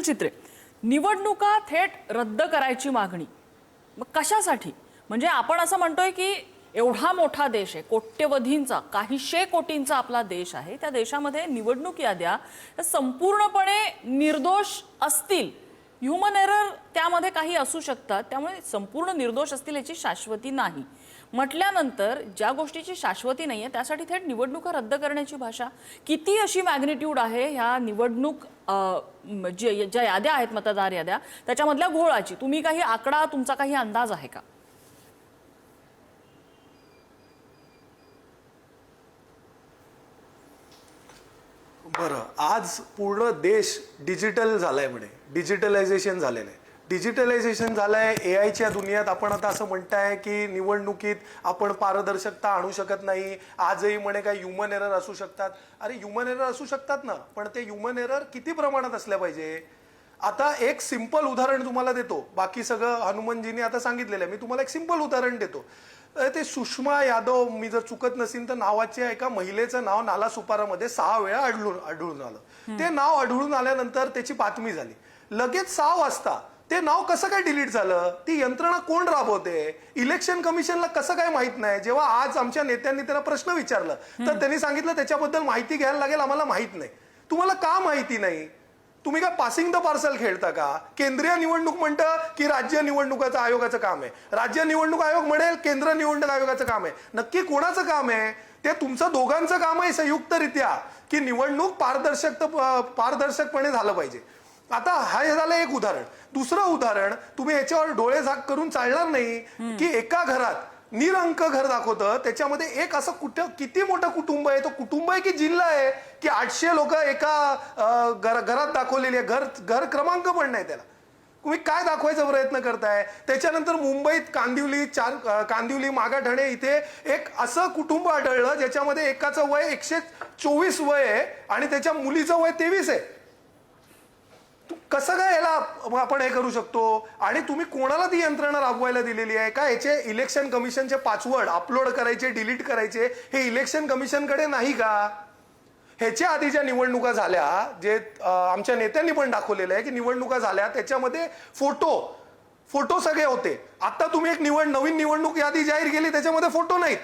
सुनील चित्रे, निवडणुका थेट रद्द करायची मागणी मग कशासाठी? म्हणजे आपण असं म्हणतोय की एवढा मोठा देश आहे, कोट्यवधींचा काहीशे कोटींचा आपला देश आहे, त्या देशामध्ये निवडणूक याद्या संपूर्णपणे निर्दोष असतील, ह्युमन एरर त्यामध्ये काही असू शकतात, त्यामुळे संपूर्ण निर्दोष असतील याची शाश्वती नाही म्हटल्यानंतर ज्या गोष्टीची शाश्वती नाहीये त्यासाठी थेट निवडणुका रद्द करण्याची भाषा किती अशी मॅग्निट्यूड आहे ह्या निवडणूक ज्या याद्या आहेत मतदार याद्या त्याच्यामधल्या घोळाची? तुम्ही काही आकडा, तुमचा काही अंदाज आहे का? बरं, आज पूर्ण देश डिजिटल झालाय, म्हणे डिजिटलायझेशन झालेलं आहे. डिजिटलायझेशन झालंय. एआयच्या दुनियात आपण आता असं म्हणताय की निवडणुकीत आपण पारदर्शकता आणू शकत नाही. आजही म्हणे काय ह्युमन एरर असू शकतात. अरे ह्युमन एरर असू शकतात ना, पण ते ह्युमन एरर किती प्रमाणात असल्या पाहिजे? आता एक सिंपल उदाहरण तुम्हाला देतो. बाकी सगळं हनुमंतजींनी आता सांगितलेलं आहे. मी तुम्हाला एक सिंपल उदाहरण देतो. ते सुषमा यादव, मी जर चुकत नसेल तर नावाच्या एका महिलेचं नाव नालासोपारामध्ये 6 वेळा आढळून आलं. ते नाव आढळून आल्यानंतर त्याची बातमी झाली. लगेच 6 वाजता ते नाव कसं काय डिलीट झालं? ती यंत्रणा कोण राबवते? इलेक्शन कमिशनला कसं काय माहित नाही? जेव्हा आज आमच्या नेत्यांनी त्यांना प्रश्न विचारला तर त्यांनी सांगितलं त्याच्याबद्दल माहिती घ्यायला लागेल, आम्हाला माहित नाही. तुम्हाला का माहिती नाही? तुम्ही काय पासिंग द पार्सल खेळता का? केंद्रीय निवडणूक म्हणतं की राज्य निवडणुकाचं आयोगाचं काम आहे, राज्य निवडणूक आयोग म्हणेल केंद्र निवडणूक आयोगाचं काम आहे. नक्की कोणाचं काम आहे? ते तुमचं दोघांचं काम आहे संयुक्तरित्या की निवडणूक पारदर्शकपणे झालं पाहिजे. आता हे झालं एक उदाहरण. दुसरं उदाहरण, तुम्ही याच्यावर डोळे झाक करून चालणार नाही की एका घरात निरंक घर दाखवतं, त्याच्यामध्ये एक असं किती मोठं कुटुंब आहे, तो कुटुंब आहे की जिल्हा आहे की 800 लोक एका घरात दाखवलेली आहे. घर क्रमांक पण नाही त्याला. तुम्ही काय दाखवायचा प्रयत्न करताय? त्याच्यानंतर मुंबईत कांदिवली मागाठाणे इथे एक असं कुटुंब आढळलं ज्याच्यामध्ये एकाचं वय 124 वय आहे आणि त्याच्या मुलीचं वय 23 आहे. कसं काय याला आपण हे करू शकतो? आणि तुम्ही कोणाला ती यंत्रणा राबवायला दिलेली आहे का? याचे इलेक्शन कमिशनचे पासवर्ड अपलोड करायचे, डिलीट करायचे, हे इलेक्शन कमिशनकडे नाही का? ह्याच्या आधी ज्या निवडणुका झाल्या, जे आमच्या नेत्यांनी पण दाखवलेलं आहे की निवडणुका झाल्या त्याच्यामध्ये फोटो सगळे होते. आता तुम्ही एक नवीन निवडणूक यादी जाहीर केली, त्याच्यामध्ये फोटो नाहीत.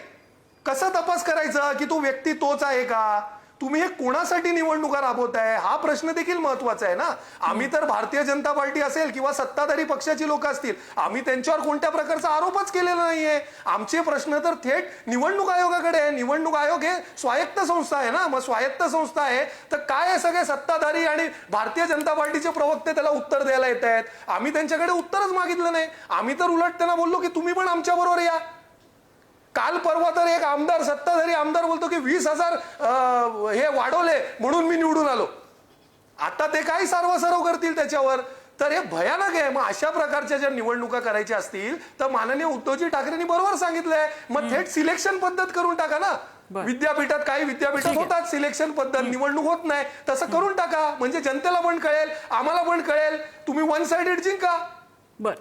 कसं तपास करायचं की तो व्यक्ती तोच आहे का? तुम्ही हे कोणासाठी निवडणुका राबवताय हा प्रश्न देखील महत्वाचा आहे ना. आम्ही तर भारतीय जनता पार्टी असेल किंवा सत्ताधारी पक्षाची लोक असतील, आम्ही त्यांच्यावर कोणत्या प्रकारचा आरोपच केलेला नाहीये. आमचे प्रश्न तर थेट निवडणूक आयोगाकडे आहे. निवडणूक आयोग हे स्वायत्त संस्था आहे ना. मग स्वायत्त संस्था आहे तर काय आहे, सगळे सत्ताधारी आणि भारतीय जनता पार्टीचे प्रवक्ते त्याला उत्तर द्यायला येत आहेत. आम्ही त्यांच्याकडे उत्तरच मागितलं नाही. आम्ही तर उलट त्यांना बोललो की तुम्ही पण आमच्या बरोबर या. काल परवा तर एक आमदार, सत्ताधारी आमदार बोलतो की 20,000 हे वाढवले म्हणून मी निवडून आलो. आता ते काही सारवासारव करतील त्याच्यावर. तर हे भयानक आहे. मग अशा प्रकारच्या ज्या निवडणुका करायच्या असतील तर माननीय उद्धवजी ठाकरेंनी बरोबर सांगितलंय, मग थेट सिलेक्शन पद्धत करून टाका ना. विद्यापीठात काही विद्यापीठात होतात सिलेक्शन पद्धत, निवडणूक होत नाही, तसं करून टाका. म्हणजे जनतेला पण कळेल, आम्हाला पण कळेल. तुम्ही वन साइडेड जिंका. बर